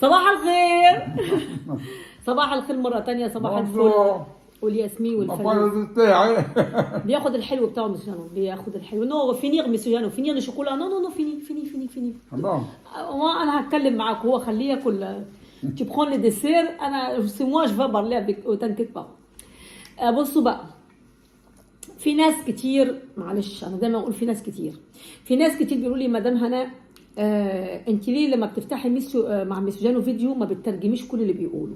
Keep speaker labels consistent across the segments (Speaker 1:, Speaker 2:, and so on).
Speaker 1: صباح الخير. صباح الخير مرة تانية. صباح الفل والياسمين والفل. بياخد الحلو بتاعه مسيو جانو، بياخد الحلو. نو فينير مسيو جانو، فينير الشوكولا. نو نو نو فيني فيني فيني فيني. انا هتكلم معاك، هو خليه ياكل. tu prends le dessert. انا سي moi je vais parler avec t'inquiète pas. بصوا بقى، في ناس كتير، معلش انا دايما اقول في ناس كتير بيقولوا لي مدام هناء انت ليه لما بتفتحي مع ميسيو جانو فيديو ما بتترجميش كل اللي بيقوله؟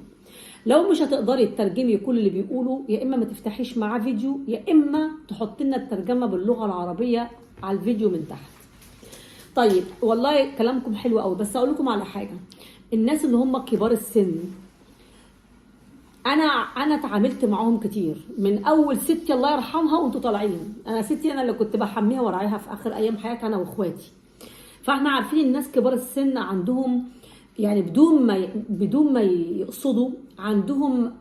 Speaker 1: لو مش هتقدري تترجمي كل اللي بيقوله، يا اما ما تفتحيش معاه فيديو، يا اما تحط لنا الترجمه باللغه العربيه على الفيديو من تحت. طيب والله كلامكم حلو قوي، بس اقول لكم على حاجه. الناس اللي هم كبار السن، انا اتعاملت معاهم كتير من اول ستي الله يرحمها وانتوا طالعين. انا ستي انا اللي كنت بحميها وراعيها في اخر ايام حياتها انا واخواتي. فاحنا عارفين الناس كبار السن عندهم يعني بدون ما يقصدوا، عندهم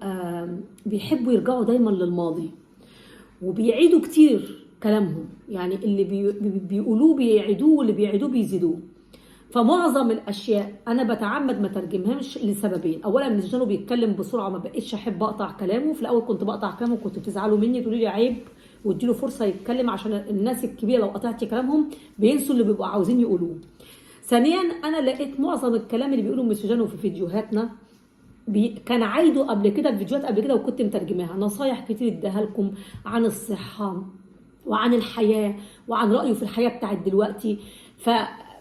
Speaker 1: بيحبوا يرجعوا دايما للماضي وبيعيدوا كتير كلامهم. يعني اللي بيقولوه بيعيدوه، واللي بيعيدوه بيزيدوه. فمعظم الاشياء انا بتعمد ما ترجمهاش لسببين. اولا ميسيو جانو بيتكلم بسرعه، ما بقتش احب اقطع كلامه. في الاول كنت بقطع كلامه وكنتوا بتزعلوا مني تقولوا لي عيب، واديله فرصه يتكلم، عشان الناس الكبيره لو قطعتي كلامهم بينسوا اللي بيبقوا عاوزين يقولوه. ثانيا انا لقيت معظم الكلام اللي بيقوله ميسيو جانو في فيديوهاتنا كان عايده قبل كده في فيديوهات قبل كده، وكنت مترجماها. نصايح كتير اداها لكم عن الصحه وعن الحياه وعن رايه في الحياه بتاعت دلوقتي.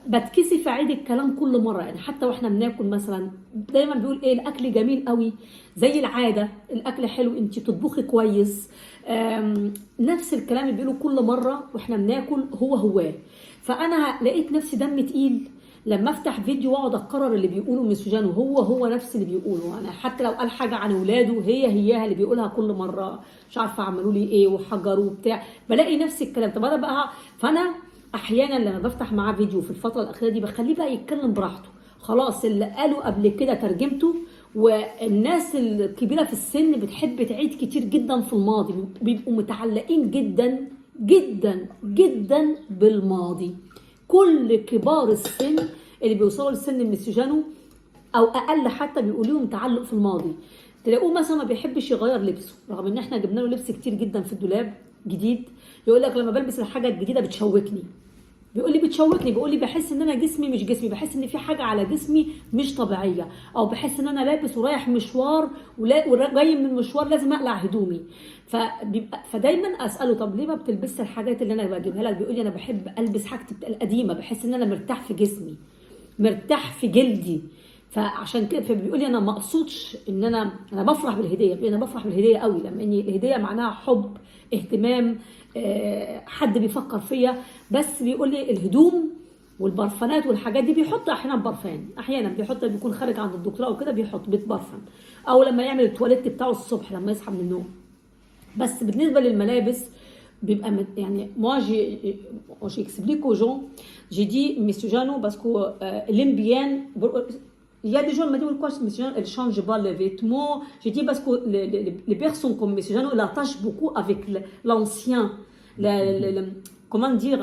Speaker 1: بتكسف اعيد الكلام كل مره. يعني حتى واحنا بناكل مثلا دايما بيقول ايه، الاكل جميل قوي زي العاده، الاكل حلو، انت بتطبخي كويس. نفس الكلام اللي بيقوله كل مره واحنا بناكل هو. فانا لقيت نفسي دم تقيل لما افتح فيديو واقعد اكرر اللي بيقوله ميسيو جانو هو نفس اللي بيقوله. انا حتى لو قال حاجه عن اولاده هيها اللي بيقولها كل مره. مش عارفه عملوا لي ايه وحجروا وبتاع، بلاقي نفس الكلام. طب انا بقى، فانا احيانا لما بفتح معاه فيديو في الفتره الاخيره دي بخليه بقى يتكلم براحته. خلاص اللي قاله قبل كده ترجمته. والناس الكبيره في السن بتحب تعيد كتير جدا في الماضي، بيبقوا متعلقين جدا جدا جدا بالماضي. كل كبار السن اللي بيوصلوا لسن ميسيو جانو او اقل حتى بيقول لهم تعلق في الماضي. تلاقوه مثلا ما بيحبش يغير لبسه، رغم ان احنا جبنا له لبس كتير جدا في الدولاب جديد. يقول لك لما بلبس الحاجه الجديده بتشوكني. بيقول لي بتشوكني، بيقول لي بحس ان انا جسمي مش جسمي، بحس ان في حاجه على جسمي مش طبيعيه، او بحس ان انا لابس ورايح مشوار وجاي من المشوار لازم اقلع هدومي. فدايما اساله طب ليه ما بتلبسش الحاجات اللي انا بجيبها لك؟ بيقول لي انا بحب البس حاجتي القديمه، بحس ان انا مرتاح في جسمي، مرتاح في جلدي. فعشان كده فبيقول لي انا ما اقصدش ان انا بفرح بالهديه. انا بفرح بالهديه قوي، لما ان الهديه معناها حب، اهتمام، حد بيفكر فيا. بس بيقول لي الهدوم والبرفانات والحاجات دي بيحط احيانا برفان، احيانا بيحط، بيكون خارج عند الدكتور او كده بيحط بيت برفان، او لما يعمل التواليت بتاعه الصبح لما يصحى من النوم. بس بالنسبه للملابس بيبقى يعني moi j'explique aux gens, j'ai dit Monsieur Jano parce que il aime bien. Il y a des gens qui me disent pourquoi Monsieur Jano elle change pas les vêtements. J'ai dit parce que les personnes comme Monsieur Jano elle attache beaucoup avec l'ancien, comment dire,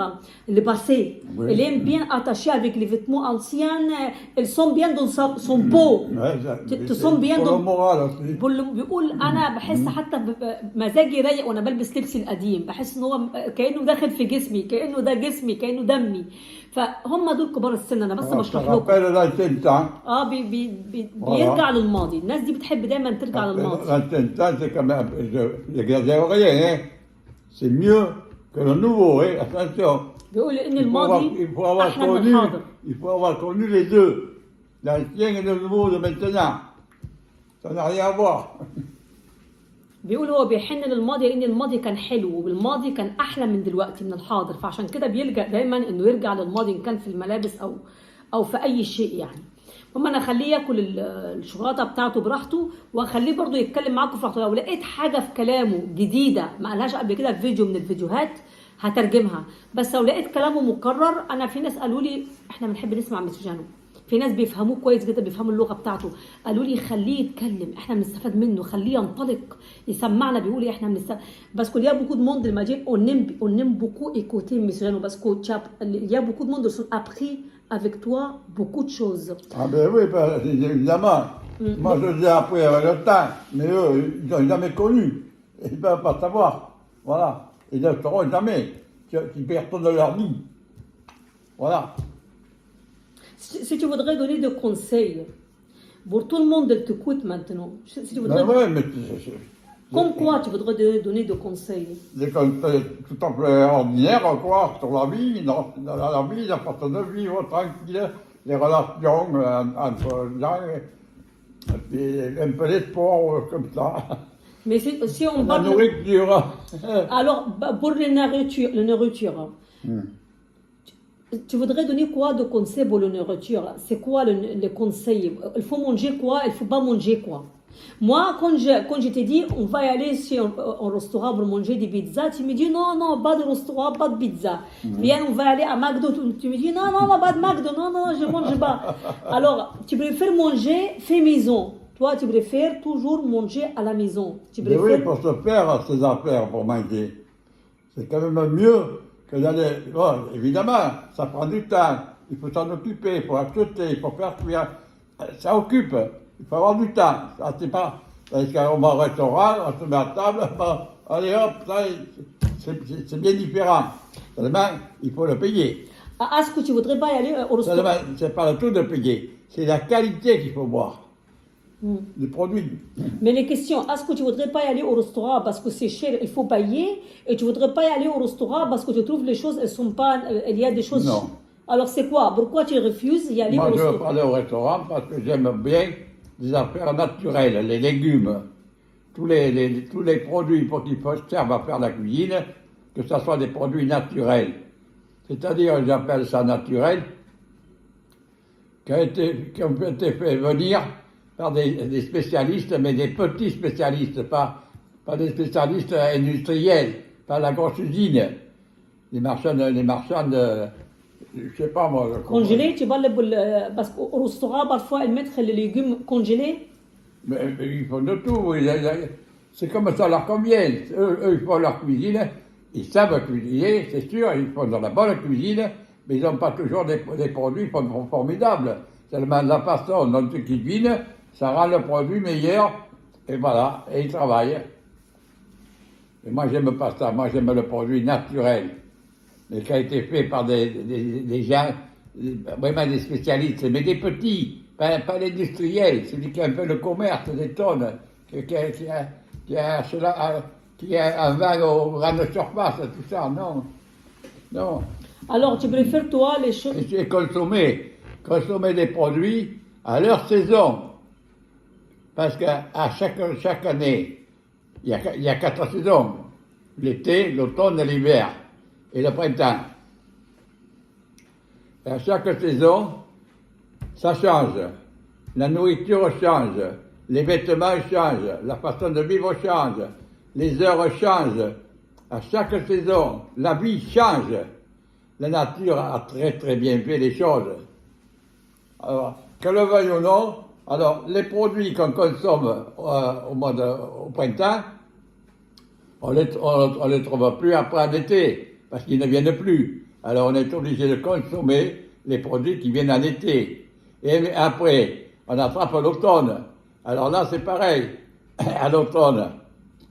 Speaker 1: le passé. Oui. Elle aime bien attacher avec les vêtements anciens. Elles sont bien dans son peau. Tu sens bien dans بيقول انا بحس حتى مزاجي رايق وانا بلبس لبسي القديم، بحس ان هو كانه داخل في جسمي، كانه ده جسمي، كانه دمي. فهم دول كبار السن. انا بس بشرح لكم. بيرجع للماضي. الناس دي بتحب دايما ترجع للماضي.
Speaker 2: C'est mieux que le nouveau, attention.
Speaker 1: بيقول ان الماضي احلى من الحاضر.
Speaker 2: Il faut avoir connu les deux, l'ancien et le nouveau de maintenant. Ça n'a rien à voir.
Speaker 1: بيقول هو بيحن للماضي لان الماضي كان حلو، والماضي كان احلى من دلوقتي من الحاضر. فعشان كده بيلجأ دايما انه يرجع للماضي، ان كان في الملابس او في اي شيء يعني. المهم انا اخليه ياكل الشوكولاته بتاعته براحته، واخليه برضو يتكلم معاكم في راحته. لو لقيت حاجه في كلامه جديده ما قالهاش قبل كده في فيديو من الفيديوهات هترجمها. بس لو لقيت كلامه مكرر، انا في ناس قالوا لي احنا بنحب نسمع ميسيو جانو، في ناس بيفهموه كويس جدا، بيفهموا اللغه بتاعته. قالوا لي خليه يتكلم، احنا بنستفاد منه، خليه ينطلق يسمعنا. بيقول لي احنا بنستفاد. بس qu'il y a beaucoup de monde de Madrid, on aime beaucoup écouter Monsieur Jano parce qu'il y a beaucoup de monde qui ont appris avec toi beaucoup de choses.
Speaker 2: Ah ben oui, ben, évidemment. Moi, je l'ai appris avec le temps, mais eux, ils n'ont jamais connu. Ils ne peuvent pas savoir. Voilà. Ils ne sauront jamais. Ils perdent de leur vie. Voilà.
Speaker 1: Si tu voudrais donner des conseils pour tout le monde qui t'écoute maintenant, si tu voudrais,
Speaker 2: Ben ouais, mais
Speaker 1: comme quoi tu voudrais donner des conseils?
Speaker 2: des conseils tout à fait ordinaires, quoi, sur la vie, dans la vie, la façon de vivre tranquille, les relations entre les gens, et puis un peu de sport, comme ça.
Speaker 1: Mais si on
Speaker 2: La
Speaker 1: parle...
Speaker 2: nourriture.
Speaker 1: Alors, pour la nourriture, tu voudrais donner quoi de conseils pour la nourriture? C'est quoi le conseil? Il faut manger quoi? Il ne faut pas manger quoi? Moi, quand je t'ai dit, on va y aller chez un restaurant pour manger des pizzas, tu me dis non, non, pas de restaurant, pas de pizza. Viens, on va aller à McDo. Tu me dis non, non, non, pas de McDo, non, non, je ne mange pas. Alors, tu préfères manger fait maison. Toi, tu préfères toujours manger à la maison. Tu
Speaker 2: Mais
Speaker 1: préfères...
Speaker 2: oui, pour se faire ses affaires, pour manger. C'est quand même mieux que d'aller. Bon, évidemment, ça prend du temps. Il faut s'en occuper, il faut acheter, il faut faire cuire. Ça occupe. Il faut avoir du temps. Ça, c'est pas. Parce qu'on va au restaurant, on se met à table, bon, allez hop, ça, c'est bien différent. Seulement, il faut le payer.
Speaker 1: Est-ce que tu voudrais pas y aller au restaurant?
Speaker 2: Seulement, c'est pas le tout de payer. C'est la qualité qu'il faut voir. Les produits.
Speaker 1: Mais les questions, est-ce que tu voudrais pas y aller au restaurant parce que c'est cher, il faut payer, et tu voudrais pas y aller au restaurant parce que tu trouves les choses, elles sont pas, il y a des choses.
Speaker 2: Non.
Speaker 1: Alors c'est quoi? Pourquoi tu refuses d'y aller
Speaker 2: Moi,
Speaker 1: au
Speaker 2: je veux
Speaker 1: restaurant?
Speaker 2: pas aller au restaurant parce que j'aime bien des affaires naturelles, les légumes, tous les produits pour qu'ils servent à faire la cuisine, que ce soit des produits naturels. C'est-à-dire, j'appelle ça naturel, qui ont été fait venir par des spécialistes, mais des petits spécialistes, pas des spécialistes industriels, pas la grosse usine. Les marchands de, je sais pas moi.
Speaker 1: Congelé, tu parles parce qu'au restaurant, parfois, ils mettent les légumes congelés.
Speaker 2: Mais ils font de tout. C'est comme ça leur convient. Eux, ils font leur cuisine. Ils savent cuisiner, c'est sûr. Ils font de la bonne cuisine, mais ils n'ont pas toujours des produits formidables. Seulement la façon dont ils cuisinent, ça rend le produit meilleur. Et voilà, et ils travaillent. Et moi, j'aime pas ça. Moi, j'aime le produit naturel. Mais qui a été fait par des gens, vraiment des spécialistes, mais des petits, pas l'industriel, celui qui a fait le commerce des tonnes, qui a un vin aux grandes surfaces, tout ça, non. Non.
Speaker 1: Alors, tu préfères, toi, les choses...
Speaker 2: Et c'est consommer des produits à leur saison. Parce qu'à chaque année, il y a 4 saisons. L'été, l'automne et l'hiver. Et le printemps. Et à chaque saison, ça change. La nourriture change. Les vêtements changent. La façon de vivre change. Les heures changent. À chaque saison, la vie change. La nature a très très bien fait les choses. Alors, que le veuille ou non, alors les produits qu'on consomme au printemps, on les trouve plus après en été, parce qu'ils ne viennent plus. Alors on est obligé de consommer les produits qui viennent en été. Et après, on attrape l'automne. Alors là, c'est pareil. À l'automne,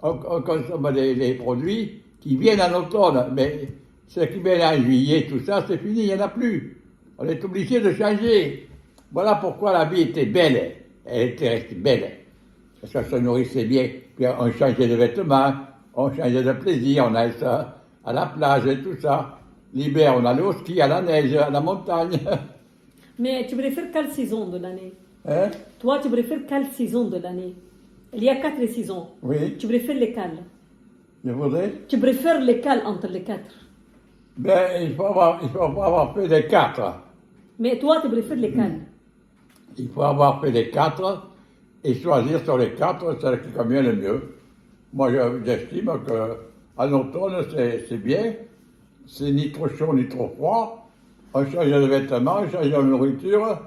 Speaker 2: on consomme les produits qui viennent en automne, mais ceux qui viennent en juillet, tout ça, c'est fini, il n'y en a plus. On est obligé de changer. Voilà pourquoi la vie était belle. Elle était restée belle. Parce qu'on se nourrissait bien. Puis on changeait de vêtements, on changeait de plaisir, on allait ça à la plage et tout ça. L'hiver, on allait au ski, à la neige, à la montagne.
Speaker 1: Mais tu préfères quelle saison de l'année?
Speaker 2: Hein?
Speaker 1: Toi, tu préfères quelle saison de l'année? Il y a 4 saisons.
Speaker 2: Oui,
Speaker 1: Tu préfères lesquelles?
Speaker 2: je voudrais.
Speaker 1: Tu préfères lesquelles entre les 4?
Speaker 2: Ben, il faut avoir fait les 4.
Speaker 1: Mais toi, tu préfères lesquelles?
Speaker 2: Il faut avoir fait les 4 et choisir sur les 4 celle qui convient le mieux. Moi, j'estime qu'en automne, c'est bien. C'est ni trop chaud ni trop froid. On change de vêtements, on change de nourriture.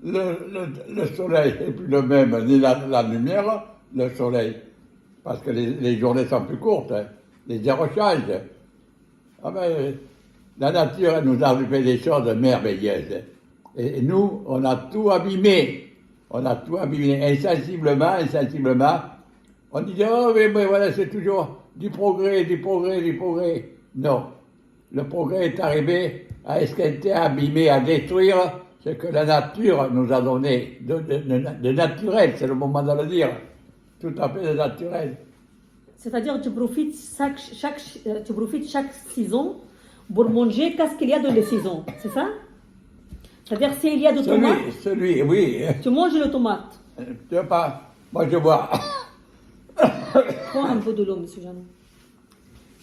Speaker 2: Le soleil n'est plus le même, ni la lumière, le soleil. Parce que les journées sont plus courtes, hein. Les heures changent. Ah ben, la nature elle nous a fait des choses merveilleuses. Et nous, on a tout abîmé. On a tout abîmé. Insensiblement, on disait, oh, mais voilà, c'est toujours du progrès, du progrès, du progrès. Non. Le progrès est arrivé à esquinter, à abîmer, à détruire ce que la nature nous a donné de naturel, c'est le moment de le dire. Tout à fait de naturel.
Speaker 1: C'est-à-dire tu profites tu profites chaque saison pour manger qu'est-ce qu'il y a dans les saisons, c'est ça? C'est-à-dire s'il y a de tomates,
Speaker 2: Oui.
Speaker 1: tu manges les tomates.
Speaker 2: Tu vois pas, moi je vois
Speaker 1: Prends un peu de l'eau, monsieur Jeannot.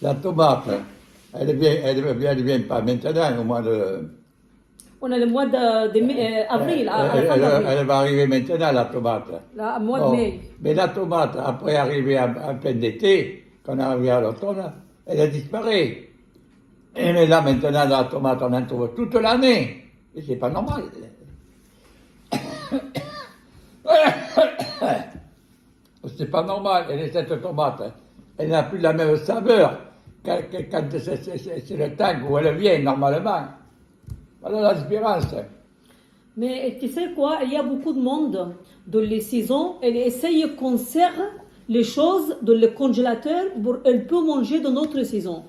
Speaker 2: la tomate, elle vient pas maintenant, au mois de...
Speaker 1: On a le mois d'avril, à la fin d'avril.
Speaker 2: Elle va arriver maintenant, la tomate.
Speaker 1: Là, mois de
Speaker 2: Bon,
Speaker 1: mai.
Speaker 2: mais la tomate, après arriver en plein été, quand on arrive à l'automne, elle a disparu. Et mais là, maintenant, la tomate, on en trouve toute l'année. Et c'est pas normal. C'est pas normal. Et cette tomate, elle n'a plus la même saveur quand c'est le temps où elle vient, normalement. Voilà la différence.
Speaker 1: Mais tu sais quoi, il y a beaucoup de monde dans les saisons, elle essaye de conserver les choses dans le congélateur pour elle peut manger dans notre saison.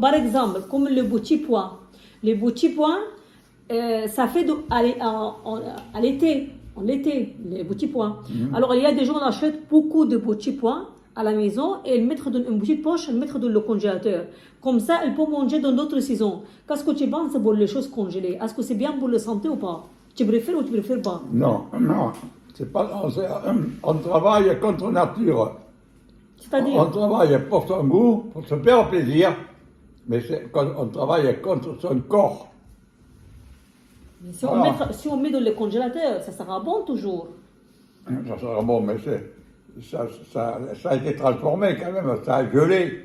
Speaker 1: Par exemple, comme le petit pois. Les petits pois, ça fait à l'été, en été, les petits pois. Alors il y a des gens qui achètent beaucoup de petits pois à la maison et ils mettent dans une petite poche, ils mettent dans le congélateur. Comme ça, ils peuvent manger dans d'autres saisons. Qu'est-ce que tu penses pour les choses congelées? Est-ce que c'est bien pour la santé ou pas? Tu préfères ou tu préfères pas?
Speaker 2: Non. C'est pas, on travaille contre nature.
Speaker 1: C'est-à-dire?
Speaker 2: On travaille pour son goût, pour se faire plaisir, mais on travaille contre son corps.
Speaker 1: Mais
Speaker 2: Voilà.
Speaker 1: si on met dans le congélateur, ça sera bon toujours.
Speaker 2: Ça sera bon, mais ça a été transformé quand même, ça a gelé.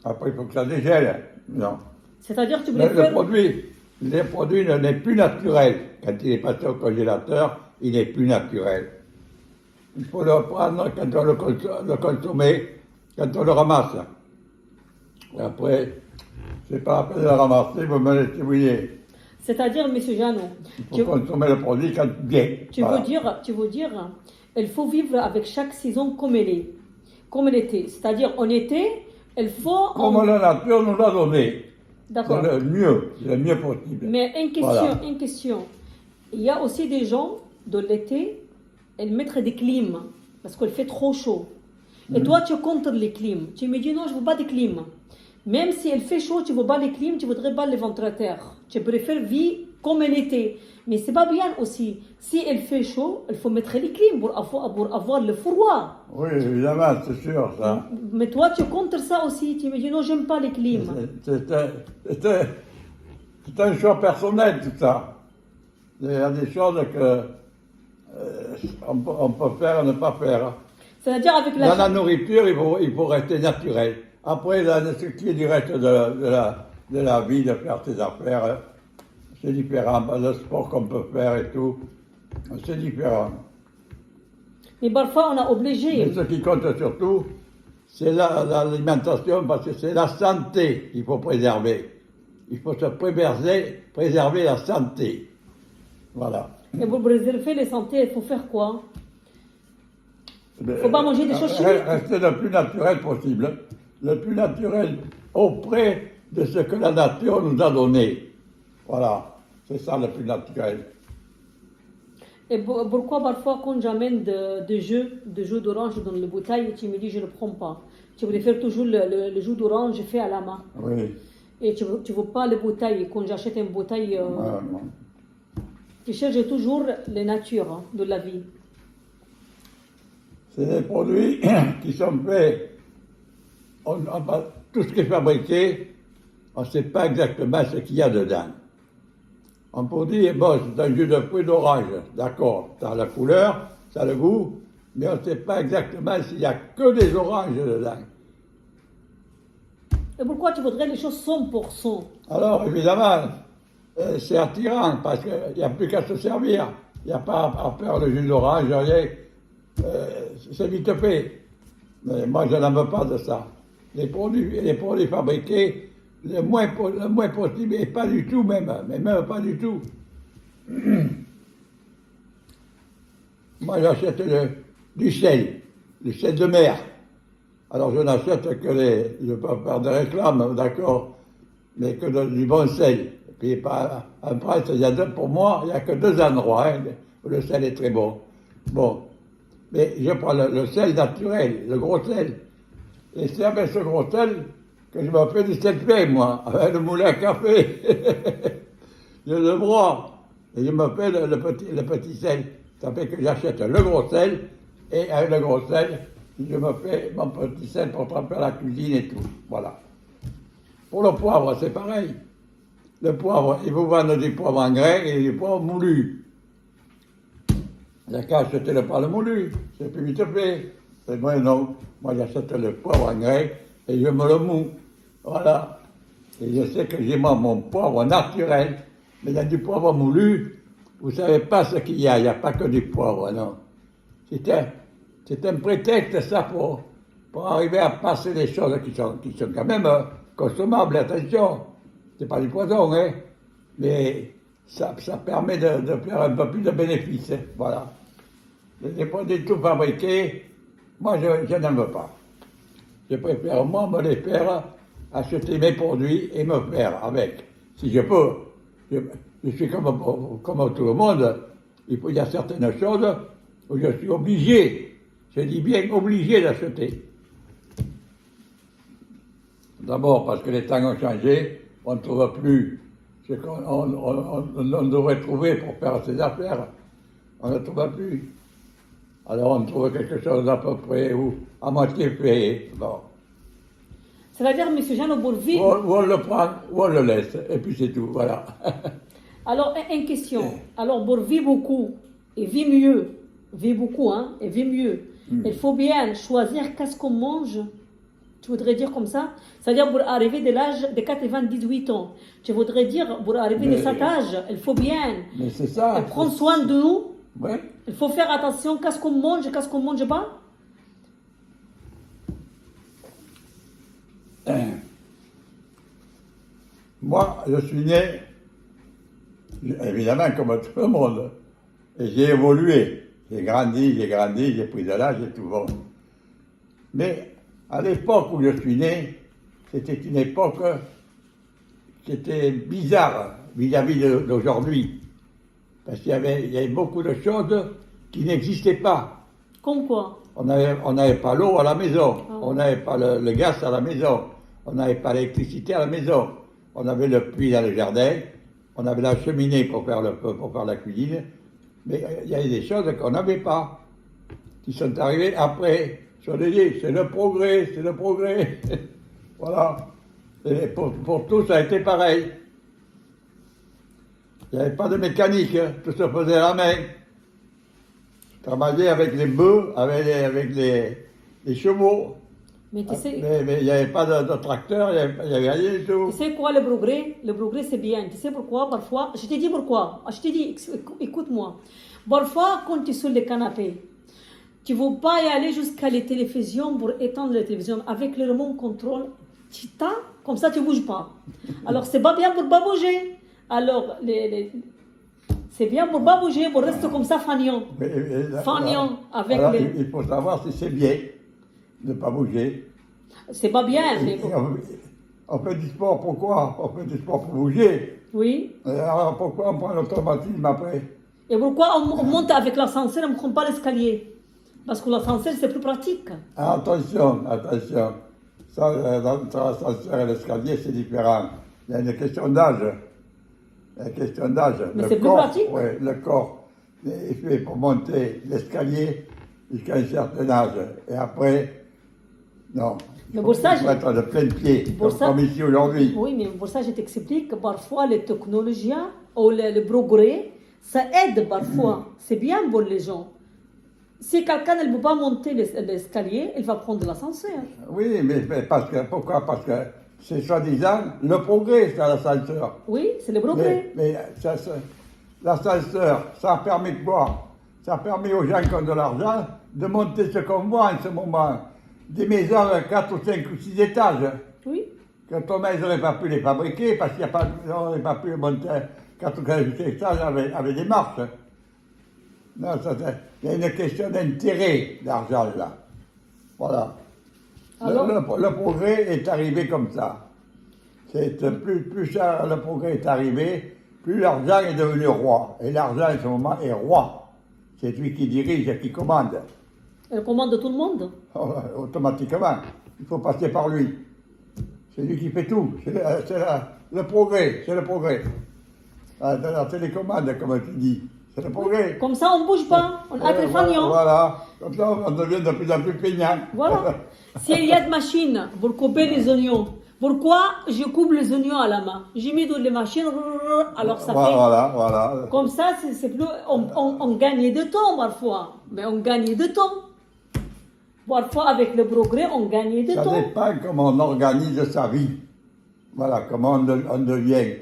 Speaker 2: Après, il faut que ça dégèle. Non.
Speaker 1: C'est-à-dire tu
Speaker 2: Le
Speaker 1: préfères...
Speaker 2: produit n'est plus naturel. Quand il est passé au congélateur, il n'est plus naturel. Il faut le prendre quand on le consommer, quand on le ramasse. Et après, c'est pas la peine de le ramasser, vous me laissez mouiller.
Speaker 1: C'est-à-dire, monsieur Jeannot,
Speaker 2: Il faut consommer le produit quand bien.
Speaker 1: tu veux dire, il faut vivre avec chaque saison comme elle est, comme elle était. C'est-à-dire, en été, il faut...
Speaker 2: Comme la nature nous l'a donné.
Speaker 1: D'accord.
Speaker 2: C'est le mieux possible.
Speaker 1: Mais
Speaker 2: Voilà.
Speaker 1: une question. Il y a aussi des gens, dans l'été, ils mettent des clims, parce qu'il fait trop chaud. Et toi, tu es contre les clims. Tu me dis, non, je ne veux pas de clim. Même si elle fait chaud, tu ne veux pas les clims, tu ne voudrais pas les ventilateurs. Tu préfères vivre comme elle était. Mais c'est pas bien aussi. Si elle fait chaud, il faut mettre les clims pour avoir le froid.
Speaker 2: Oui, évidemment, c'est sûr, ça.
Speaker 1: Mais toi, tu es contre ça aussi. Tu me dis, non, j'aime pas les clims.
Speaker 2: C'est un choix personnel, tout ça. Il y a des choses que on peut faire ou ne pas faire.
Speaker 1: C'est-à-dire avec
Speaker 2: Dans la nourriture, il faut rester naturel. Après, dans ce qui est du reste de la vie, de faire ses affaires, c'est différent. Le sport qu'on peut faire et tout, c'est différent.
Speaker 1: Mais parfois, on a obligé.
Speaker 2: Mais ce qui compte surtout, c'est l'alimentation, parce que c'est la santé qu'il faut préserver. Il faut se préserver la santé. Voilà.
Speaker 1: Et pour préserver la santé, il faut faire quoi? Il ne faut pas manger des choses chimiques.
Speaker 2: Rester le plus naturel possible. Le plus naturel auprès de ce que la nature nous a donné. Voilà. C'est ça le plus naturel.
Speaker 1: Et pourquoi parfois quand j'amène de jus d'orange dans le bouteille, tu me dis je ne le prends pas. Tu préfères toujours le jus d'orange fait à la main.
Speaker 2: Oui.
Speaker 1: Et tu ne veux pas les bouteilles. Quand j'achète une bouteille,
Speaker 2: Non.
Speaker 1: tu cherches toujours les natures de la vie.
Speaker 2: C'est des produits qui sont faits. Tout ce qui est fabriqué, on ne sait pas exactement ce qu'il y a dedans. On peut dire, bon, c'est un jus de fruits d'orange, d'accord, ça a la couleur, ça a le goût, mais on ne sait pas exactement s'il n'y a que des oranges dedans.
Speaker 1: Et pourquoi tu voudrais les choses 100%?
Speaker 2: Alors, évidemment, c'est attirant, parce qu'il n'y a plus qu'à se servir. Il n'y a pas à faire le jus d'orange, rien. C'est vite fait. Mais moi, je n'en veux pas de ça. Les produits fabriqués, le moins possible, et pas du tout même, mais même pas du tout. Moi, j'achète du sel de mer. Alors, je n'achète que je ne peux pas faire de réclame, d'accord, mais que du bon sel. Et puis, pas un price, pour moi, il n'y a que 2 endroits hein, où le sel est très bon. Bon, mais je prends le sel naturel, le gros sel. Et c'est avec ce gros sel que je me fais du sel fait, moi, avec le moulin à café. Je le broie et je me fais le petit sel. Ça fait que j'achète le gros sel et avec le gros sel, je me fais mon petit sel pour faire la cuisine et tout. Voilà. Pour le poivre, c'est pareil. Le poivre, ils vous vendent du poivre en grain et du poivre moulu. Il n'y a qu'à acheter le poivre moulu, c'est plus vite fait. Et moi, non. Moi, j'achète le poivre en grain et je me le moue. Voilà. Et je sais que j'ai mon poivre naturel, mais il y a du poivre moulu. Vous ne savez pas ce qu'il y a. Il n'y a pas que du poivre, non. C'est un prétexte, ça, pour arriver à passer des choses qui sont quand même consommables, attention. C'est pas du poison, hein. Mais ça permet de faire un peu plus de bénéfices, hein. Voilà. Les produits tout fabriqués, moi, je n'en veux pas. Je préfère, moi, me les faire, acheter mes produits et me faire avec. Si je peux. Je suis comme tout le monde. Il y a certaines choses où je suis obligé, je dis bien obligé d'acheter. D'abord parce que les temps ont changé, on ne trouve plus ce qu'on devrait trouver pour faire ses affaires. On ne trouve plus. Alors on trouve quelque chose d'à peu près ou à moitié fait. Bon.
Speaker 1: C'est-à-dire, M. Jean Bourvi.
Speaker 2: Ou on le prend, ou on le laisse, et puis c'est tout, voilà.
Speaker 1: Alors, une question. Alors, pour vivre beaucoup et vivre mieux, vivre beaucoup, hein, et vivre mieux, il faut bien choisir qu'est-ce qu'on mange. Tu voudrais dire comme ça? C'est-à-dire, pour arriver de l'âge de 98 ans, tu voudrais dire, pour arriver de cet âge, il faut bien
Speaker 2: mais c'est ça,
Speaker 1: prendre soin de nous.
Speaker 2: Ouais.
Speaker 1: Il faut faire attention qu'est-ce qu'on mange, qu'est-ce qu'on mange pas.
Speaker 2: Moi, je suis né, évidemment, comme tout le monde. Et j'ai évolué. J'ai grandi, j'ai pris de l'âge et tout bon. Mais à l'époque où je suis né, c'était une époque qui était bizarre vis-à-vis d'aujourd'hui. Parce qu'il y avait beaucoup de choses qui n'existaient pas.
Speaker 1: Comme quoi?
Speaker 2: On n'avait pas l'eau à la maison,
Speaker 1: Ah.
Speaker 2: on n'avait pas le gaz à la maison, on n'avait pas l'électricité à la maison. On avait le puits dans le jardin, on avait la cheminée pour faire le feu, pour faire la cuisine, mais il y avait des choses qu'on n'avait pas, qui sont arrivées après. Je l'ai dit, c'est le progrès. Voilà. Et pour tout, ça a été pareil. Il n'y avait pas de mécanique, hein. Tout se faisait à la main. Travailler avec les bœufs, avec les chevaux.
Speaker 1: Mais tu sais,
Speaker 2: Mais il n'y avait pas de tracteur, il n'y avait rien du tout.
Speaker 1: tu sais quoi le progrès? Le progrès c'est bien. Tu sais pourquoi? Parfois, je te dis pourquoi. Je te dis, écoute-moi. Parfois, quand tu es sur le canapé, tu ne veux pas y aller jusqu'à la télévision pour éteindre la télévision. Avec le remote contrôle, tu t'as, comme ça tu ne bouges pas. Alors, c'est pas bien pour ne pas bouger. Alors, c'est bien pour ne pas bouger, pour rester comme ça, fainéant. Fainéant, avec
Speaker 2: alors,
Speaker 1: les...
Speaker 2: il faut savoir si c'est bien de ne pas bouger.
Speaker 1: C'est pas bien, mais...
Speaker 2: On fait du sport, pourquoi? On fait du sport pour bouger.
Speaker 1: Oui.
Speaker 2: Alors pourquoi on prend l'automatisme après?
Speaker 1: Et pourquoi on monte avec l'ascenseur et on ne prend pas l'escalier? Parce que l'ascenseur, c'est plus pratique.
Speaker 2: Attention. Ça, l'ascenseur et l'escalier, c'est différent. Il y a une question d'âge.
Speaker 1: Mais c'est plus pratique.
Speaker 2: Oui, le corps est fait pour monter l'escalier jusqu'à un certain âge. Et après, non.
Speaker 1: Mais pour ça,
Speaker 2: il faut être de plein pied, comme ici aujourd'hui.
Speaker 1: Oui, mais pour ça, je t'explique que parfois, les technologies ou le progrès, ça aide parfois. C'est bien pour les gens. Si quelqu'un ne peut pas monter l'escalier, il va prendre l'ascenseur.
Speaker 2: Oui, mais pourquoi? Parce que c'est soi-disant le progrès, c'est l'ascenseur.
Speaker 1: Oui, c'est le progrès.
Speaker 2: Mais l'ascenseur, ça a permis de quoi? Ça a permis aux gens qui ont de l'argent de monter ce qu'on voit en ce moment. Des maisons à 4 ou 5 ou 6 étages.
Speaker 1: Oui.
Speaker 2: Quand on ils n'auraient pas pu les fabriquer parce qu'on n'aurait pas pu monter quand on fait ça avec des marches. Non, il y a une question d'intérêt, l'argent, là. Voilà.
Speaker 1: Alors
Speaker 2: Le progrès est arrivé comme ça. Plus ça, le progrès est arrivé, plus l'argent est devenu roi. Et l'argent, en ce moment, est roi. C'est lui qui dirige et qui commande.
Speaker 1: elle commande tout le monde.
Speaker 2: Automatiquement. Il faut passer par lui. C'est lui qui fait tout. Le progrès. C'est le progrès. La télécommande, comme tu dis. C'est le progrès.
Speaker 1: Comme ça, on ne bouge pas. On a feignant.
Speaker 2: Voilà. Comme ça, on devient de plus en plus peignant.
Speaker 1: Voilà. S'il y a de machines pour couper les oignons, pourquoi je coupe les oignons à la main? J'ai mis dans les machines, alors ça fait...
Speaker 2: Voilà.
Speaker 1: Comme ça, c'est plus... On gagne de temps parfois. Mais on gagne de temps. Parfois, avec le progrès, on gagne de
Speaker 2: Ça
Speaker 1: temps.
Speaker 2: dépend comment on organise sa vie. Voilà, comment on devient...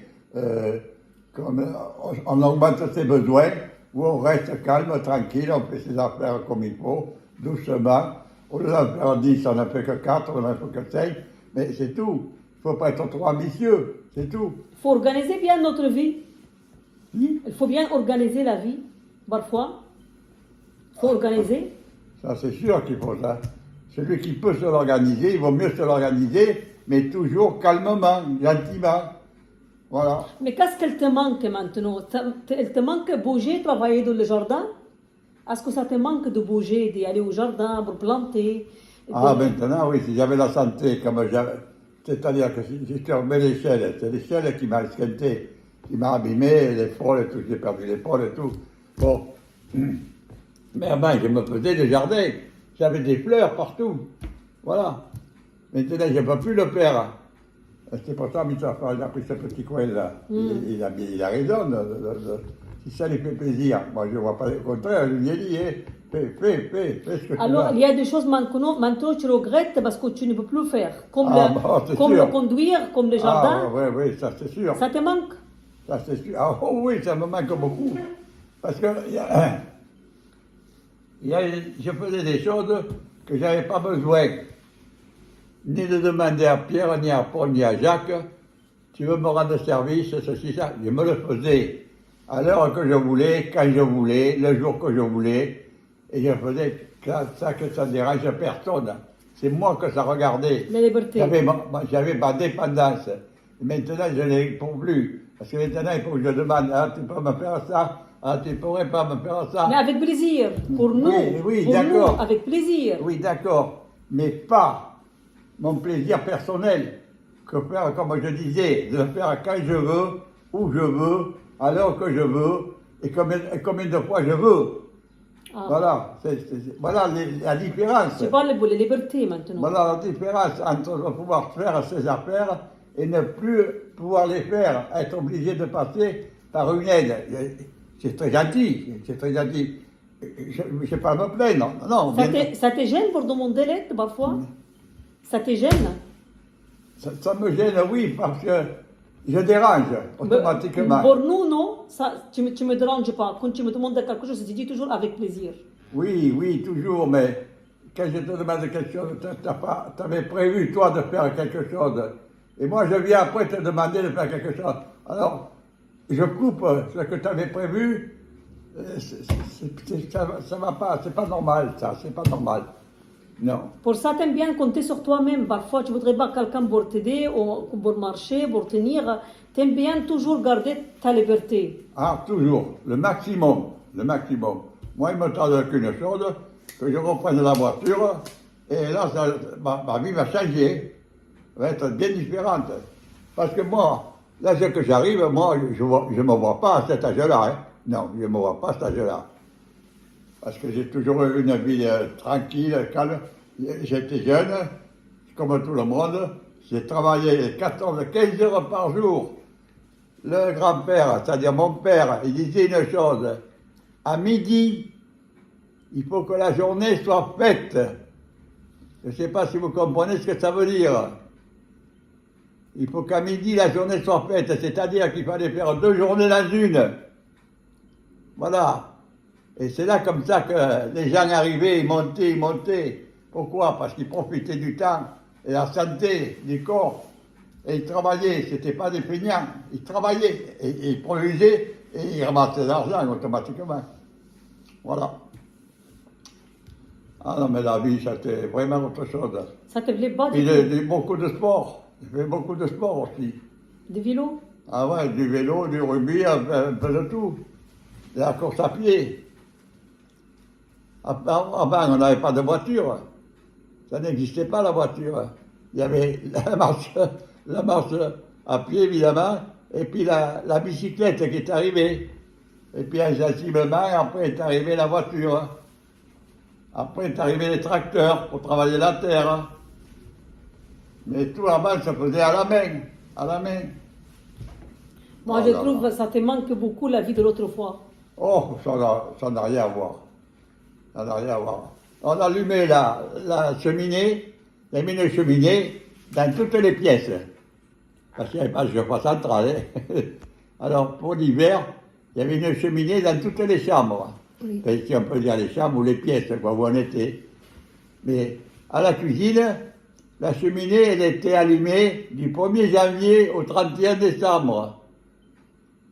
Speaker 2: on augmente ses besoins, ou on reste calme, tranquille, on fait ses affaires comme il faut, doucement. Au lieu d'en faire 10, on n'en fait que 4, on n'en fait que 5, mais c'est tout. Il ne faut pas être trop ambitieux, c'est tout.
Speaker 1: Il faut organiser bien notre vie.
Speaker 2: Oui.
Speaker 1: Il faut bien organiser la vie, parfois. Il faut organiser.
Speaker 2: Ça, c'est sûr qu'il faut ça. Celui qui peut se l'organiser, il vaut mieux se l'organiser, mais toujours calmement, gentiment. Voilà.
Speaker 1: Mais qu'est-ce qu'elle te manque maintenant? Elle te manque de bouger, travailler dans le jardin? Est-ce que ça te manque de bouger, d'aller au jardin pour planter?
Speaker 2: Ah, maintenant, oui, si j'avais la santé, comme j'avais... C'est-à-dire que si je remets l'échelle, c'est l'échelle qui m'a esquinté, qui m'a abîmé, l'épaule et tout, j'ai perdu l'épaule et tout. Bon. Mais avant, je me faisais des jardins, j'avais des fleurs partout. Voilà. Maintenant, je ne peux plus le faire. C'est pour ça qu'il a pris ce petit coin-là. Il a raison. Si ça lui fait plaisir, moi je ne vois pas le contraire, je lui ai dit, fais ce que tu veux.
Speaker 1: Alors, il y a des choses maintenant tu regrettes parce que tu ne peux plus faire. Comme,
Speaker 2: sûr.
Speaker 1: le conduire, comme le jardin.
Speaker 2: Ah, oui, ça c'est sûr.
Speaker 1: Ça te manque?
Speaker 2: Ça c'est sûr. Ah, oh, oui, ça me manque beaucoup. Parce que je faisais des choses que je n'avais pas besoin. Ni de demander à Pierre, ni à Paul, ni à Jacques, tu veux me rendre service, ceci, ça. Je me le faisais à l'heure que je voulais, quand je voulais, le jour que je voulais. Et je faisais ça que ça ne dérange personne. C'est moi que ça regardait.
Speaker 1: La liberté.
Speaker 2: J'avais ma dépendance. Et maintenant, je ne l'ai plus. Parce que maintenant, il faut que je demande, ah, tu peux me faire ça? Ah, tu ne pourrais pas me faire ça?
Speaker 1: Mais avec plaisir. Pour nous.
Speaker 2: Oui,
Speaker 1: pour
Speaker 2: d'accord.
Speaker 1: Nous, avec plaisir.
Speaker 2: Oui, d'accord. Mais pas mon plaisir personnel, que faire, comme je disais, de le faire quand je veux, où je veux, à l'heure que je veux, et combien de fois je veux. Ah. Voilà, voilà la différence.
Speaker 1: Tu parles pour la liberté maintenant.
Speaker 2: Voilà la différence entre pouvoir faire ses affaires et ne plus pouvoir les faire, être obligé de passer par une aide. C'est très gentil, Je ne sais pas me plaindre, non.
Speaker 1: Ça te gêne pour demander l'aide parfois? Ça te gêne?
Speaker 2: Ça me gêne, oui, parce que je dérange automatiquement.
Speaker 1: Pour nous, non, tu ne me déranges pas. Quand tu me demandes quelque chose, tu dis toujours avec plaisir.
Speaker 2: Oui, toujours, mais quand je te demande quelque chose, tu avais prévu, toi, de faire quelque chose. Et moi, je viens après te demander de faire quelque chose. Alors, je coupe ce que tu avais prévu. Ça va pas, c'est pas normal, ça, c'est pas normal. Non.
Speaker 1: Pour ça, tu aimes bien compter sur toi-même. Parfois, tu ne voudrais pas quelqu'un pour t'aider, ou pour marcher, pour tenir. Tu aimes bien toujours garder ta liberté.
Speaker 2: Ah, toujours. Le maximum. Moi, il me tarde qu'une chose, que je reprenne la voiture, et là, ma vie va changer. Va être bien différente. Parce que moi, là, ce que j'arrive, moi, je ne me vois pas à cet âge-là. Hein. Non, je ne me vois pas à cet âge-là. Parce que j'ai toujours eu une vie tranquille, calme. J'étais jeune, comme tout le monde. J'ai travaillé 14-15 heures par jour. Le grand-père, c'est-à-dire mon père, il disait une chose. À midi, il faut que la journée soit faite. Je ne sais pas si vous comprenez ce que ça veut dire. Il faut qu'à midi, la journée soit faite. C'est-à-dire qu'il fallait faire 2 journées dans une. Voilà. Et c'est là comme ça que les gens arrivaient, ils montaient. Pourquoi? Parce qu'ils profitaient du temps et la santé du corps. Et ils travaillaient, c'était pas des feignants. Ils travaillaient, et ils produisaient, et ils ramassaient l'argent automatiquement. Voilà. Ah non, mais la vie, c'était vraiment autre chose.
Speaker 1: Ça te plaît pas
Speaker 2: Puis
Speaker 1: du tout?
Speaker 2: beaucoup de sport. J'ai fait beaucoup de sport aussi.
Speaker 1: De vélo?
Speaker 2: Ah ouais, du vélo, du rugby, un peu de tout. De la course à pied. Avant, on n'avait pas de voiture. Ça n'existait pas la voiture. Il y avait la marche à pied, évidemment, et puis la bicyclette qui est arrivée. Et puis, insensiblement, après est arrivée la voiture. Après est arrivé les tracteurs pour travailler la terre. Mais tout avant, ça faisait à la main. À la main.
Speaker 1: Moi,
Speaker 2: Oh
Speaker 1: je
Speaker 2: là
Speaker 1: trouve
Speaker 2: là.
Speaker 1: que ça te manque beaucoup la vie de l'autre fois.
Speaker 2: Oh, ça n'a rien à voir. Ça n'a rien à voir. On allumait la cheminée, il y avait une cheminée dans toutes les pièces. Parce qu'il n'y avait pas de chauffe-eau central. Hein. Alors, pour l'hiver, il y avait une cheminée dans toutes les chambres.
Speaker 1: Oui.
Speaker 2: Enfin, si on peut dire les chambres ou les pièces, quoi, où on était. Mais à la cuisine, la cheminée, elle était allumée du 1er janvier au 31 décembre.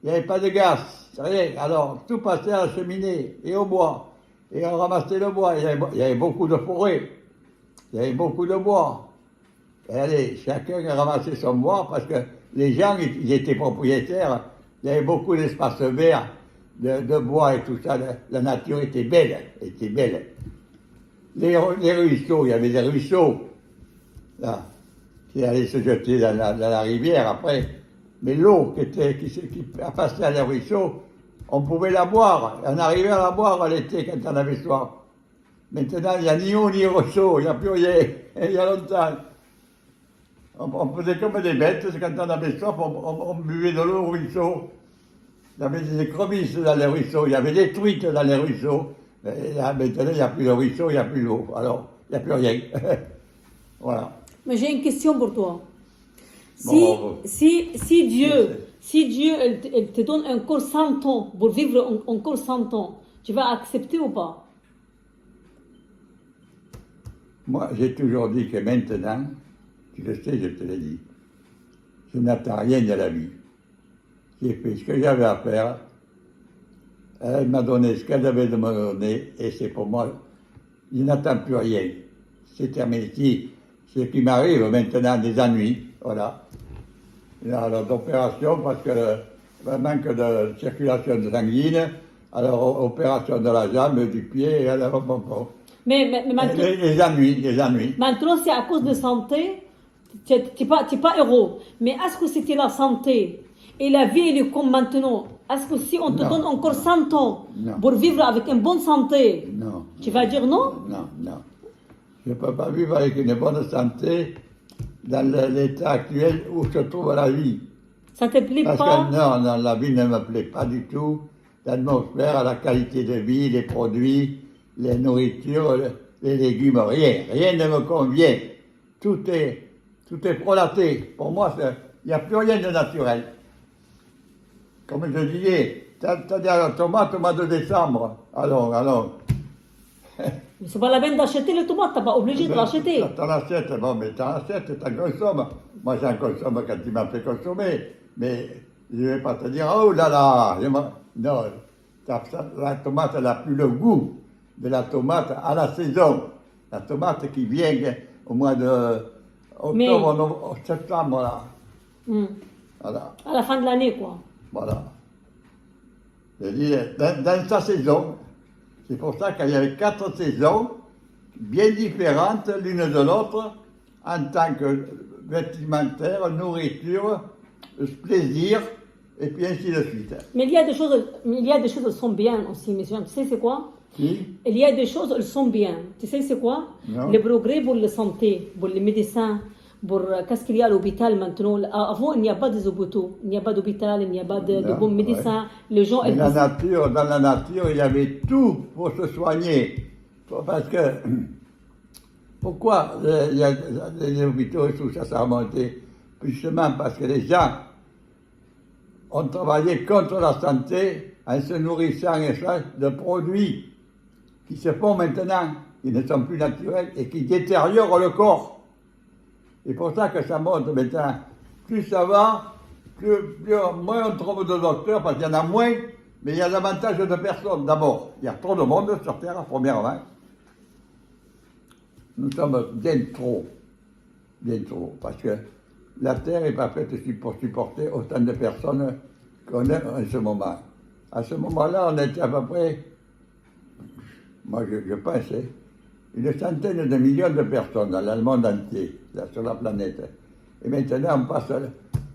Speaker 2: Il n'y avait pas de gaz, rien. Alors, tout passait à la cheminée et au bois. Et on ramassait le bois. Il y avait beaucoup de forêts. Il y avait beaucoup de bois. Et allez, chacun ramassait son bois parce que les gens, ils étaient propriétaires. Il y avait beaucoup d'espaces verts, de bois et tout ça. La nature était belle, était belle. Les ruisseaux, il y avait des ruisseaux, là, qui allaient se jeter dans la rivière après. Mais l'eau qui passait à les ruisseaux, on pouvait la boire. On arrivait à la boire l'été quand on avait soif. Maintenant, il n'y a ni eau ni ruisseau, il n'y a plus rien. Il y a longtemps. On faisait comme des bêtes, quand on avait soif, on buvait de l'eau au ruisseau. Il y avait des écrevisses dans les ruisseaux, il y avait des truites dans les ruisseaux. Et là, maintenant, il n'y a plus de ruisseau, il n'y a plus d'eau. Alors, il n'y a plus rien. Voilà.
Speaker 1: Mais j'ai une question pour toi.
Speaker 2: Bon,
Speaker 1: Si Dieu il te donne encore 100 ans pour vivre encore 100 ans, tu vas accepter ou pas?
Speaker 2: Moi, j'ai toujours dit que maintenant, tu le sais, je te l'ai dit, je n'attends rien de la vie. J'ai fait ce que j'avais à faire. Elle m'a donné ce qu'elle avait de me donner, et c'est pour moi, je n'attends plus rien. C'est terminé. Si, ce qui m'arrive maintenant, des ennuis, voilà. Alors, d'opération, parce que le manque de circulation sanguine, alors opération de la jambe, du pied, et alors, bon.
Speaker 1: Mais maintenant,
Speaker 2: Les ennuis.
Speaker 1: maintenant, c'est à cause de santé, tu n'es pas heureux. Mais est-ce que c'était la santé et la vie, elle est comme maintenant? Est-ce que si on te
Speaker 2: Non,
Speaker 1: donne encore
Speaker 2: non,
Speaker 1: 100 ans
Speaker 2: non.
Speaker 1: pour vivre avec une bonne santé,
Speaker 2: Non.
Speaker 1: tu vas dire non?
Speaker 2: Non. Je ne peux pas vivre avec une bonne santé dans l'état actuel où se trouve la vie.
Speaker 1: Ça te plaît
Speaker 2: Parce
Speaker 1: pas?
Speaker 2: que non, la vie ne me plaît pas du tout. L'atmosphère, la qualité de vie, les produits, les nourritures, les légumes, rien ne me convient. Tout est frelaté. Pour moi, il n'y a plus rien de naturel. Comme je disais, c'est-à-dire la tomate au mois de décembre. Allons.
Speaker 1: Mais c'est pas la peine d'acheter les tomates, t'es pas obligé de l'acheter.
Speaker 2: T'en achètes, bon, mais t'en achètes, t'en consommes. Moi, j'en consomme quand tu m'as fait consommer. Mais je ne vais pas te dire, oh là là, non, la tomate, elle n'a plus le goût de la tomate à la saison. La tomate qui vient au mois de octobre, septembre, là. Voilà.
Speaker 1: À la fin de l'année, quoi.
Speaker 2: Voilà. Je dis, dans sa saison, c'est pour ça qu'il y avait 4 saisons bien différentes l'une de l'autre en tant que vestimentaire, nourriture, plaisir, et puis ainsi de suite.
Speaker 1: Mais il y a des choses qui sont bien aussi, monsieur. Tu sais c'est quoi?
Speaker 2: Si?
Speaker 1: Il y a des choses qui sont bien. Tu sais c'est quoi?
Speaker 2: Non.
Speaker 1: Les progrès pour la santé, pour les médecins, pour qu'est-ce qu'il y a à l'hôpital maintenant. Avant, il n'y a pas des hôpitaux, il n'y a pas d'hôpital, il n'y a pas de bons médecins. Ouais. Les gens...
Speaker 2: Dans la nature, il y avait tout pour se soigner. Parce que, pourquoi il y a les hôpitaux et tout ça, ça a remonté? Justement parce que les gens ont travaillé contre la santé en se nourrissant de produits qui se font maintenant, qui ne sont plus naturels et qui détériorent le corps. C'est pour ça que ça monte maintenant. plus ça va, moins on trouve de docteurs, parce qu'il y en a moins, mais il y a davantage de personnes. D'abord, il y a trop de monde sur Terre, premièrement. Nous sommes bien trop, parce que la Terre n'est pas faite pour supporter autant de personnes qu'on est en ce moment. À ce moment-là, on était à peu près, moi je pensais, une centaine de millions de personnes dans le monde entier, là, sur la planète. Et maintenant, on passe à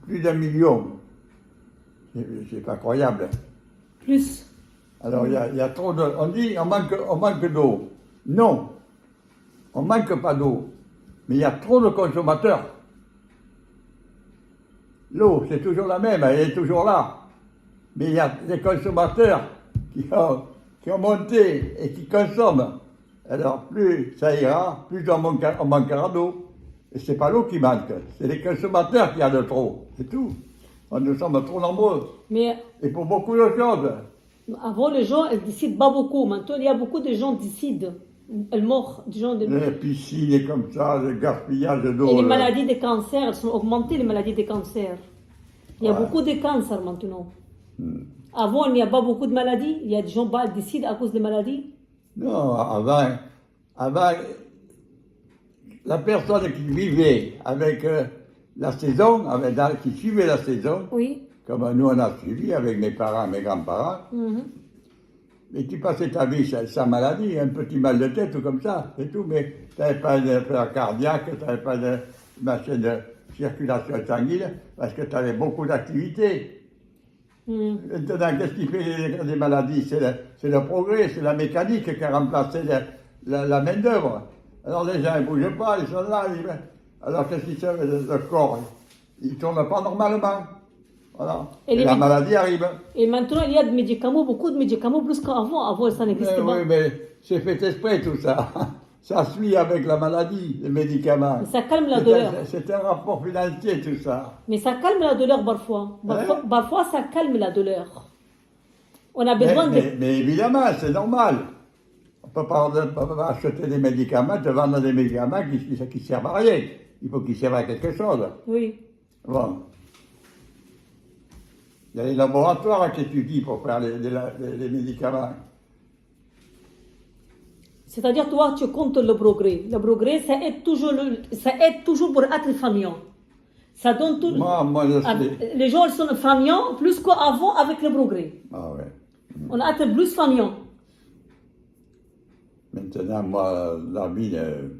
Speaker 2: plus d'1 million. C'est pas croyable.
Speaker 1: Plus.
Speaker 2: Alors, il y a trop de... On dit on manque d'eau. Non, on manque pas d'eau. Mais il y a trop de consommateurs. L'eau, c'est toujours la même, elle est toujours là. Mais il y a des consommateurs qui ont monté et qui consomment. Alors, plus ça ira, plus on manquera d'eau. Et c'est pas l'eau qui manque, c'est les consommateurs qui en ont trop, c'est tout. Nous sommes trop nombreux.
Speaker 1: Mais
Speaker 2: Et pour beaucoup de choses.
Speaker 1: avant, les gens, ils décident pas beaucoup. Maintenant, il y a beaucoup de gens qui décident. Elles meurent, des gens.
Speaker 2: Les piscines et comme ça, le gaspillage d'eau.
Speaker 1: Et les maladies des cancers, elles sont augmentées, les maladies des cancers. Il y a
Speaker 2: Ouais.
Speaker 1: beaucoup de cancers maintenant. Avant, il n'y a pas beaucoup de maladies. Il y a des gens qui décident à cause des maladies.
Speaker 2: Non, avant, la personne qui vivait avec la saison, qui suivait la saison,
Speaker 1: Oui.
Speaker 2: comme nous on a suivi avec mes parents, mes grands-parents,
Speaker 1: Mhm.
Speaker 2: et tu passais ta vie sans maladie, un petit mal de tête ou comme ça, c'est tout, mais tu n'avais pas de fleur cardiaque, tu n'avais pas de machin de circulation sanguine, parce que tu avais beaucoup d'activités.
Speaker 1: Mhm.
Speaker 2: Maintenant, qu'est-ce qui fait les maladies? C'est le progrès, c'est la mécanique qui a remplacé la main-d'œuvre. Alors les gens ne bougent pas, ils sont là. Alors qu'est-ce qui se fait? Le corps, il ne tourne pas normalement. Voilà.
Speaker 1: Et
Speaker 2: Et la maladie arrive.
Speaker 1: Et maintenant, il y a des médicaments, beaucoup de médicaments, plus qu'avant. Avant, ça n'existait pas.
Speaker 2: Oui, mais c'est fait exprès tout ça. Ça suit avec la maladie, les médicaments.
Speaker 1: Mais ça calme la douleur.
Speaker 2: C'est un rapport financier tout ça.
Speaker 1: Mais ça calme la douleur parfois. Parfois, ça calme la douleur. On a besoin
Speaker 2: Mais évidemment, c'est normal. On ne peut pas acheter des médicaments, te vendre des médicaments qui servent à rien. Il faut qu'ils servent à quelque chose.
Speaker 1: Oui.
Speaker 2: Bon. Il y a les laboratoires qui étudient pour faire les médicaments.
Speaker 1: C'est-à-dire, toi, tu comptes le progrès. Le progrès, ça aide toujours pour être fainéant. Ça donne tout.
Speaker 2: Moi, je sais.
Speaker 1: Les gens sont fainéants plus qu'avant avec le progrès.
Speaker 2: Ah ouais.
Speaker 1: On a été plus fainéants.
Speaker 2: Maintenant, moi, la vie,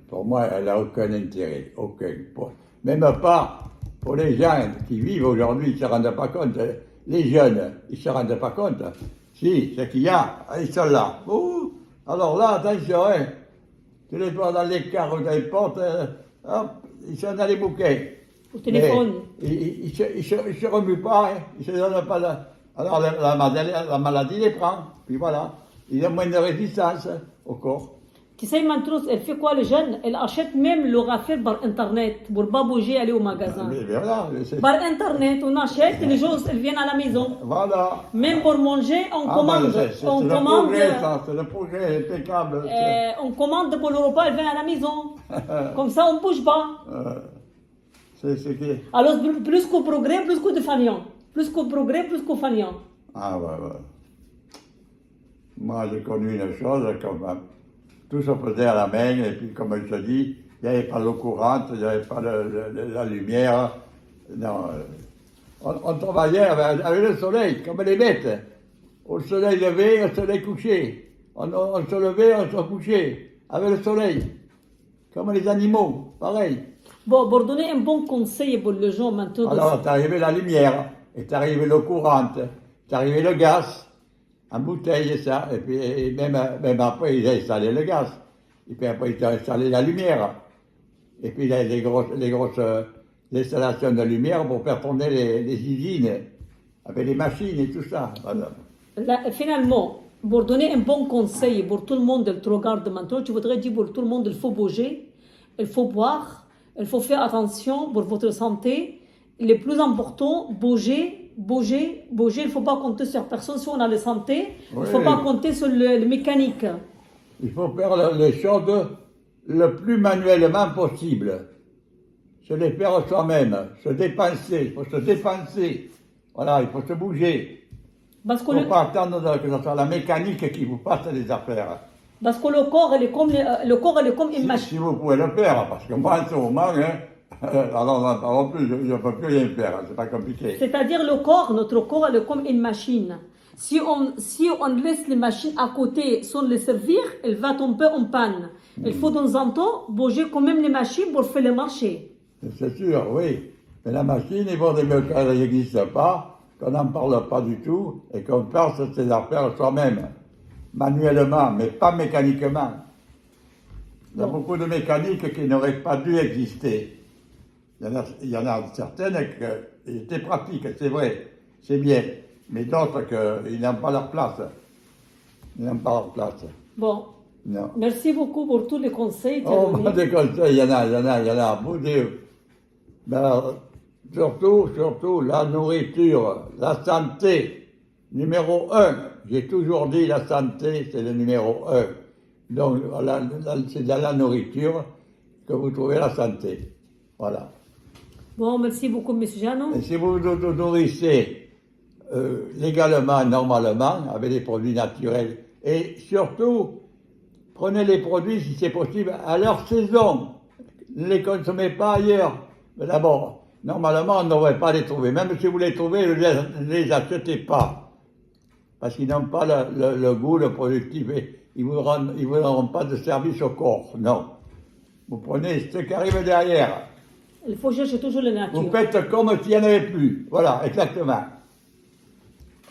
Speaker 2: pour moi, elle n'a aucun intérêt. Aucun. Même pas pour les gens qui vivent aujourd'hui, ils ne se rendent pas compte. Les jeunes, ils ne se rendent pas compte. Si, ce qu'il y a, ils sont là. Ouh, alors là, attention, hein. Tu les vois dans les cars ou dans les portes, hop, ils sont dans les bouquets.
Speaker 1: Au téléphone.
Speaker 2: Mais ils ne se remuent pas, hein. Ils ne se donnent pas Alors la maladie les prend, puis voilà. Il y a moins de résistance au corps.
Speaker 1: Tu sais, maintenant, elle fait quoi, les jeunes? Elle achète même leur affaire par Internet pour ne pas bouger, aller au magasin.
Speaker 2: Mais voilà,
Speaker 1: Par Internet, on achète, les gens, elles viennent à la maison.
Speaker 2: Voilà.
Speaker 1: Même pour manger, on commande.
Speaker 2: C'est
Speaker 1: On
Speaker 2: le
Speaker 1: commande.
Speaker 2: progrès, ça, c'est le progrès impeccable.
Speaker 1: On commande pour le repas, elle vient à la maison. Comme ça, on ne bouge pas.
Speaker 2: C'est ce qui est.
Speaker 1: Alors, plus qu'au progrès, plus qu'au fainéant. Plus qu'au progrès, plus qu'au fainéant.
Speaker 2: Ah ouais. Moi, j'ai connu une chose, comme tout se faisait à la main, et puis comme je te dis, il n'y avait pas l'eau courante, il n'y avait pas la lumière. Non, on travaillait avec le soleil, comme les bêtes. Au soleil levé, au soleil couché. On se levait, on se couchait, avec le soleil. Comme les animaux, pareil.
Speaker 1: Bon, pour donner un bon conseil pour les gens maintenant.
Speaker 2: Alors, t'es arrivé la lumière, et t'es arrivé l'eau courante, t'es arrivé le gaz, en bouteille et ça, et puis même après, ils ont installé le gaz. Et puis après, ils ont installé la lumière. Et puis, il y a les grosses installations de lumière pour faire tourner les usines, avec les machines et tout ça. Voilà.
Speaker 1: Là, finalement, pour donner un bon conseil pour tout le monde qui te regarde maintenant, tu voudrais dire pour tout le monde, il faut bouger, il faut boire, il faut faire attention pour votre santé. Le plus important, bouger. Il ne faut pas compter sur personne si on a la santé. Il ne faut pas compter sur le mécanique. Il
Speaker 2: faut faire les choses le plus manuellement possible. se les faire soi-même, se dépenser, il faut se dépenser. Voilà, il faut se bouger.
Speaker 1: Parce
Speaker 2: Il
Speaker 1: que,
Speaker 2: ne faut pas attendre que ce soit la mécanique qui vous fasse les affaires.
Speaker 1: parce que le corps, il est comme, le corps, il est comme une
Speaker 2: Si,
Speaker 1: machine.
Speaker 2: si vous pouvez le faire, parce que moi, en ce moment, hein, alors en plus, je ne peux plus rien faire, c'est pas compliqué.
Speaker 1: C'est-à-dire le corps, notre corps, il est comme une machine. Si on laisse les machines à côté sans les servir, elle va tomber en panne. Il faut de temps en temps bouger quand même les machines pour faire les marcher.
Speaker 2: C'est sûr, oui. Mais la machine, il vaut mieux qu'elle n'existe pas, qu'on n'en parle pas du tout, et qu'on fasse ses affaires soi-même, manuellement, mais pas mécaniquement. Il y a
Speaker 1: Bon.
Speaker 2: beaucoup de mécaniques qui n'auraient pas dû exister. Il y en a certaines qui étaient pratiques, c'est vrai, c'est bien, mais d'autres qui n'ont pas leur place. Ils n'ont pas leur place.
Speaker 1: Bon,
Speaker 2: Non.
Speaker 1: merci beaucoup pour tous les conseils.
Speaker 2: Oh, pas de conseils, il y en a à bout de... Ben, surtout la nourriture, la santé, numéro 1. J'ai toujours dit la santé, c'est le numéro 1. Donc, voilà, c'est dans la nourriture que vous trouvez la santé. Voilà.
Speaker 1: Bon, merci beaucoup, M. Jeannot.
Speaker 2: Et si vous vous nourrissez légalement, normalement, avec des produits naturels, et surtout, prenez les produits, si c'est possible, à leur saison. Ne les consommez pas ailleurs. Mais d'abord, normalement, on ne devrait pas les trouver. Même si vous les trouvez, ne les achetez pas. Parce qu'ils n'ont pas le goût, le productif. Et ils ne vous rendront pas de service au corps. Non. Vous prenez ce qui arrive derrière.
Speaker 1: Il faut chercher toujours la nature.
Speaker 2: Vous faites comme s'il n'y en avait plus. Voilà, exactement.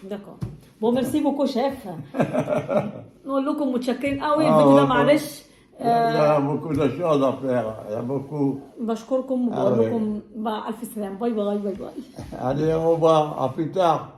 Speaker 1: D'accord. Bon, merci beaucoup, chef. نقول لكم متشكرين قوي
Speaker 2: آه،
Speaker 1: الفيديو ده
Speaker 2: والله.
Speaker 1: معلش
Speaker 2: Il y a beaucoup de choses à faire. Il y a beaucoup.
Speaker 1: بشكركم
Speaker 2: آه،
Speaker 1: وبقول لكم مع الف سلامه باي باي باي باي
Speaker 2: Allez, au revoir. À plus tard.